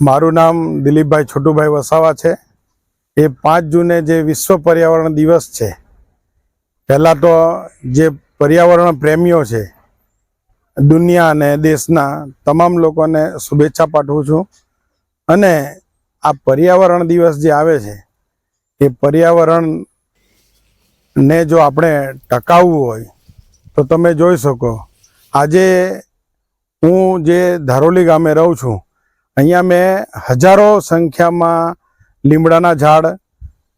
મારું નામ દિલીપભાઈ છોટુભાઈ વસાવા છે। એ 5 જૂને જે વિશ્વ પર્યાવરણ દિવસ છે, પહેલાં તો જે પર્યાવરણ પ્રેમીઓ છે દુનિયા અને દેશના તમામ લોકોને શુભેચ્છા પાઠવું છું। અને આ પર્યાવરણ દિવસ જે આવે છે એ પર્યાવરણને જો આપણે ટકાવવું હોય તો તમે જોઈ શકો, આજે હું જે ધારોલી ગામે રહું છું, અહીંયા મેં હજારો સંખ્યામાં લીમડાના ઝાડ,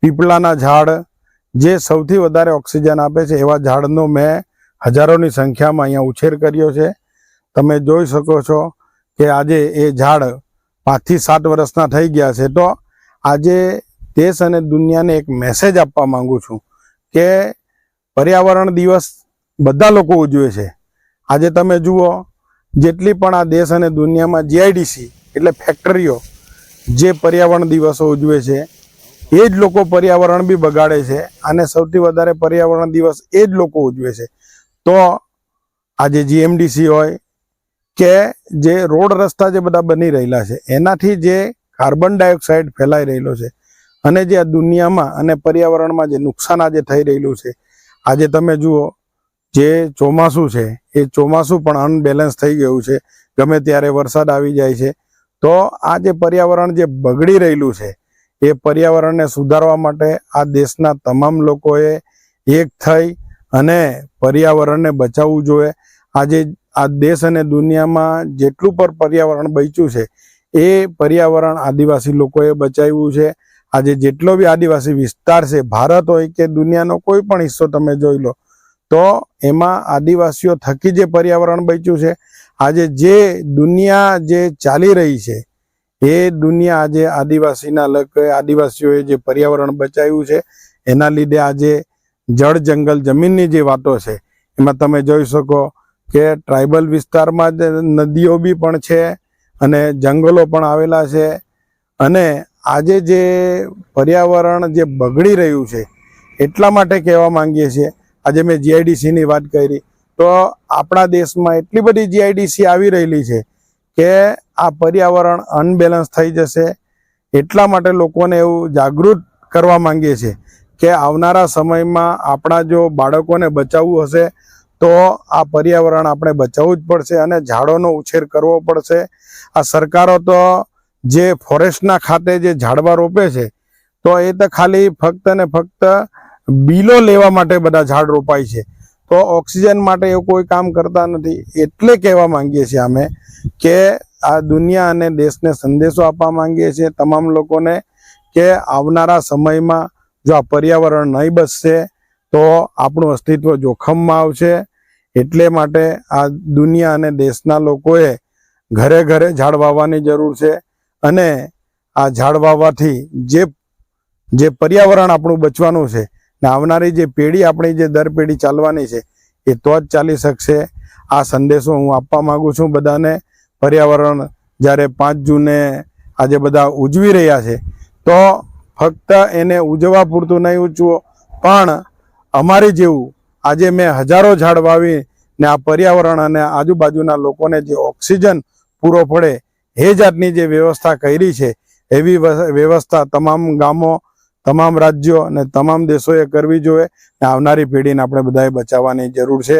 પીપળાના ઝાડ, જે સૌથી વધારે ઓક્સિજન આપે છે એવા ઝાડનો મેં હજારોની સંખ્યામાં અહીંયા ઉછેર કર્યો છે। તમે જોઈ શકો છો કે આજે એ ઝાડ 5 થી 7 વર્ષના થઈ ગયા છે। તો આજે દેશ અને દુનિયાને એક મેસેજ આપવા માંગુ છું કે પર્યાવરણ દિવસ બધા લોકો ઉજવે છે। આજે તમે જુઓ, જેટલી પણ આ દેશ અને દુનિયામાં જીઆઈડીસી એટલે ફેક્ટરીઓ જે પર્યાવરણ દિવસો ઉજવે છે એ જ લોકો પર્યાવરણ બી બગાડે છે, અને સૌથી વધારે પર્યાવરણ દિવસ એ જ લોકો ઉજવે છે। તો આજે જીએમડીસી હોય કે જે રોડ રસ્તા જે બધા બની રહેલા છે એનાથી જે કાર્બન ડાયોક્સાઇડ ફેલાઈ રહેલો છે અને જે આ દુનિયામાં અને પર્યાવરણમાં જે નુકસાન આજે થઈ રહેલું છે, આજે તમે જુઓ જે ચોમાસું છે એ ચોમાસું પણ અનબેલેન્સ થઈ ગયું છે, ગમે ત્યારે વરસાદ આવી જાય છે। તો આ જે પર્યાવરણ જે બગડી રહેલું છે એ પર્યાવરણને સુધારવા માટે આ દેશના તમામ લોકોએ એક થઈ અને પર્યાવરણને બચાવવું જોઈએ। આજે આ દેશ અને દુનિયામાં જેટલું પણ પર્યાવરણ બચ્યું છે એ પર્યાવરણ આદિવાસી લોકોએ બચાવ્યું છે। આજે જેટલો બી આદિવાસી વિસ્તાર છે, ભારત હોય કે દુનિયાનો કોઈ પણ હિસ્સો તમે જોઈ લો, તો એમાં આદિવાસીઓ થકી જે પર્યાવરણ બચ્યું છે, આજે જે દુનિયા જે ચાલી રહી છે એ દુનિયા આજે આદિવાસીઓએ જે પર્યાવરણ બચાવ્યું છે એના લીધે આજે જળ જંગલ જમીનની જે વાતો છે એમાં તમે જોઈ શકો કે ટ્રાઇબલ વિસ્તારમાં જ નદીઓ બી પણ છે અને જંગલો પણ આવેલા છે। અને આજે જે પર્યાવરણ જે બગડી રહ્યું છે એટલા માટે કહેવા માંગીએ છીએ, આજે મેં જીઆઈડીસીની વાત કરી, તો આપણા દેશમાં એટલી બધી જીઆઈડીસી આવી રહેલી છે કે આ પર્યાવરણ અનબેલેન્સ થઈ જશે। એટલા માટે લોકોને એવું જાગૃત કરવા માંગીએ છીએ કે આવનારા સમયમાં આપણા જો બાળકોને બચાવવું હશે તો આ પર્યાવરણ આપણે બચાવવું જ પડશે અને ઝાડોનો ઉછેર કરવો પડશે। આ સરકારો તો જે ફોરેસ્ટના ખાતે જે ઝાડવા રોપે છે તો એ તો ખાલી ફક્ત ને ફક્ત બિલો લેવા માટે બધા ઝાડ રોપાય છે, તો ઓક્સિજન માટે એવું કોઈ કામ કરતા નથી। એટલે કહેવા માંગીએ છીએ અમે કે આ દુનિયા અને દેશને સંદેશો આપવા માંગીએ છીએ તમામ લોકોને કે આવનારા સમયમાં જો આ પર્યાવરણ નહીં બચશે તો આપણું અસ્તિત્વ જોખમમાં આવશે। એટલે માટે આ દુનિયા અને દેશના લોકોએ ઘરે ઘરે ઝાડ વાવવાની જરૂર છે, અને આ ઝાડ વાવવાથી જે પર્યાવરણ આપણું બચવાનું છે ને આવનારી જે પેઢી આપણી જે દર પેઢી ચાલવાની છે એ તો જ ચાલી શકશે। આ સંદેશો હું આપવા માગું છું બધાને। પર્યાવરણ જ્યારે 5 જૂને આજે બધા ઉજવી રહ્યા છે તો ફક્ત એને ઉજવવા પૂરતું નહીં ઉજવો, પણ અમારી જેવું આજે મેં હજારો ઝાડ વાવી ને આ પર્યાવરણ અને આજુબાજુના લોકોને જે ઓક્સિજન પૂરો પડે એ જાતની જે વ્યવસ્થા કરી છે એવી વ્યવસ્થા તમામ ગામો, તમામ રાજ્યો અને તમામ દેશોએ કરવી જોઈએ ને આવનારી પેઢીને આપણે બધાએ બચાવવાની જરૂર છે।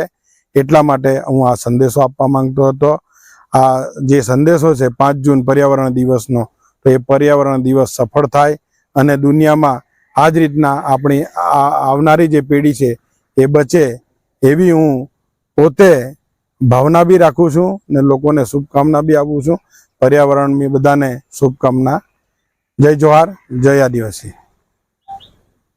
એટલા માટે હું આ સંદેશો આપવા માંગતો હતો। આ જે સંદેશો છે 5 જૂન પર્યાવરણ દિવસનો, તો એ પર્યાવરણ દિવસ સફળ થાય અને દુનિયામાં આ જ રીતના આપણી આવનારી જે પેઢી છે એ બચે એવી હું પોતે ભાવના બી રાખું છું ને લોકોને શુભકામના બી આપું છું। પર્યાવરણની બધાને શુભકામના। જય જોહાર, જય આદિવાસી।